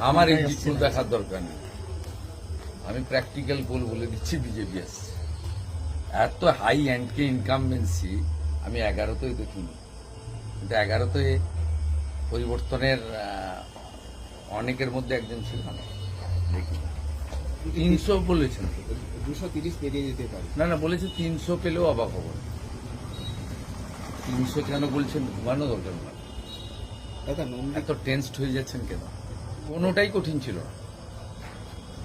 আমার এই জিনিস দেখার দরকার নেই। আমি প্র্যাকটিক্যাল গোল বলে দিচ্ছি, বিজেপি আসছে। এত হাই অ্যান্ডকে ইনকামবেন্সি আমি 11তেই দেখিনি, কিন্তু 11তে পরিবর্তনের অনেকের মধ্যে একজন ছিল না, দেখি 300 বলেছেন, 230 পেরিয়ে যেতে পারে। না বলেছে 300 পেলেও অবাক হব না। 300 কেন বলছেন, ঘুমানো দরকার না। দাদা নন্দী এত টেন্সড হয়ে যাচ্ছেন কেন? কোনোটাই কঠিন ছিল না।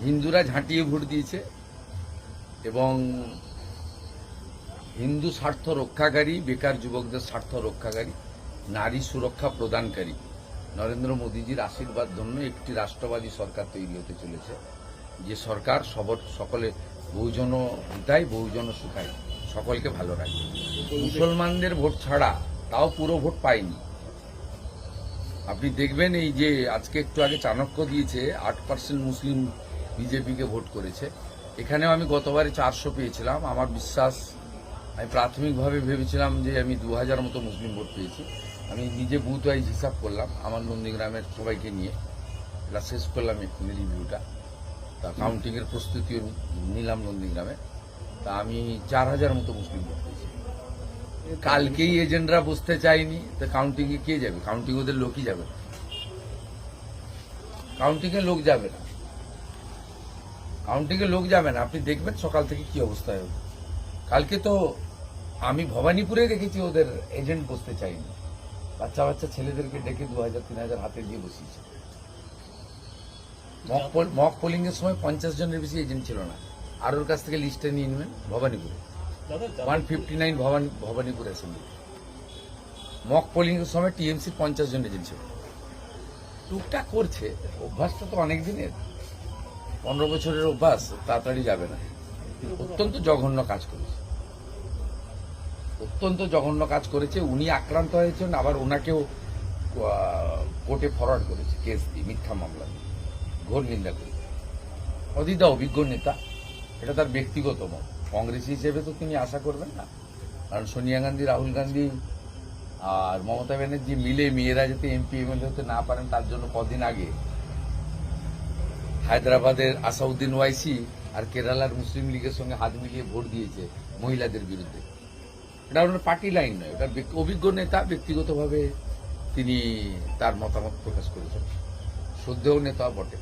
হিন্দুরা ঝাঁটিয়ে ভোট দিয়েছে এবং হিন্দু স্বার্থ রক্ষাকারী, বেকার যুবকদের স্বার্থ রক্ষাকারী, নারী সুরক্ষা প্রদানকারী নরেন্দ্র মোদীজির আশীর্বাদ ধন্য একটি রাষ্ট্রবাদী সরকার তৈরি হতে চলেছে, যে সরকার সকলে বহুজন হিতায় বহুজন সুখায় সকলকে ভালো রাখবে। মুসলমানদের ভোট ছাড়া, তাও পুরো ভোট পায়নি। আপনি দেখবেন এই যে আজকে একটু আগে চাণক্য দিয়েছে 8% মুসলিম বিজেপিকে ভোট করেছে। এখানেও আমি গতবারে 400 পেয়েছিলাম। আমার বিশ্বাস, আমি প্রাথমিকভাবে ভেবেছিলাম যে আমি 2000 মতো মুসলিম ভোট পেয়েছি। আমি নিজে বুথ ওয়াইজ হিসাব করলাম আমার নন্দীগ্রামের সবাইকে নিয়ে, এটা শেষ করলাম এক্ষুনি রিভিউটা। তা কাউন্টিংয়ের প্রস্তুতিও নিলাম নন্দীগ্রামে। তা আমি 4000 মতো মুসলিম ভোট পেয়েছি। কালকেই এজেন্টরা বসতে চায়নি, তো কাউন্টিংয়ে কে যাবে? কাউন্টিং ওদের লোকই যাবে না, কাউন্টিংয়ে লোক যাবে না, কাউন্টিংয়ে লোক যাবে না। আপনি দেখবেন সকাল থেকে কি অবস্থায় হবে। কালকে তো আমি ভবানীপুরে দেখেছি ওদের এজেন্ট বসতে চাইনি, বাচ্চা বাচ্চা ছেলেদেরকে ডেকে 2000-3000 হাতে দিয়ে বসিয়েছে। মক পোলিং এর সময় 50 জনের বেশি এজেন্ট ছিল না। আর ওর কাছ থেকে লিস্টে নিয়ে নেবেন। ভবানীপুরে 159 ভবানীপুর অ্যাসেম্বলি মক পোলিং এর সময় টিএমসি 50 জন এজেন্ট ছিল। টুকটাক করছে, অভ্যাসটা তো অনেক দিনের, 15 বছরের অভ্যাস, তাড়াতাড়ি যাবে না। অত্যন্ত জঘন্য কাজ করেছে, অত্যন্ত জঘন্য কাজ করেছে। উনি আক্রান্ত হয়েছেন, আবার ওনাকেও কোর্টে ফরওয়ার্ড করেছে কেস দিয়ে, মিথ্যা মামলা দিয়ে, ঘোর নিন্দা করে। অদিতা অভিজ্ঞ নেতা, এটা তার ব্যক্তিগত মত। কংগ্রেসী হিসেবে তো তিনি আশা করবেন না, কারণ সোনিয়া গান্ধী, রাহুল গান্ধী আর মমতা ব্যানার্জি মিলে মেয়েরা যাতে এমপি এমএলএ হতে না পারেন তার জন্য কদিন আগে হায়দ্রাবাদের আসাউদ্দিন ওয়াইসি আর কেরালার মুসলিম লীগের সঙ্গে হাত মিলিয়ে ভোট দিয়েছে মহিলাদের বিরুদ্ধে। এটা ওনার পার্টি লাইন নয়, এটা অভিজ্ঞ নেতা, ব্যক্তিগতভাবে তিনি তার মতামত প্রকাশ করেছেন, শ্রদ্ধেয় নেতা বটে।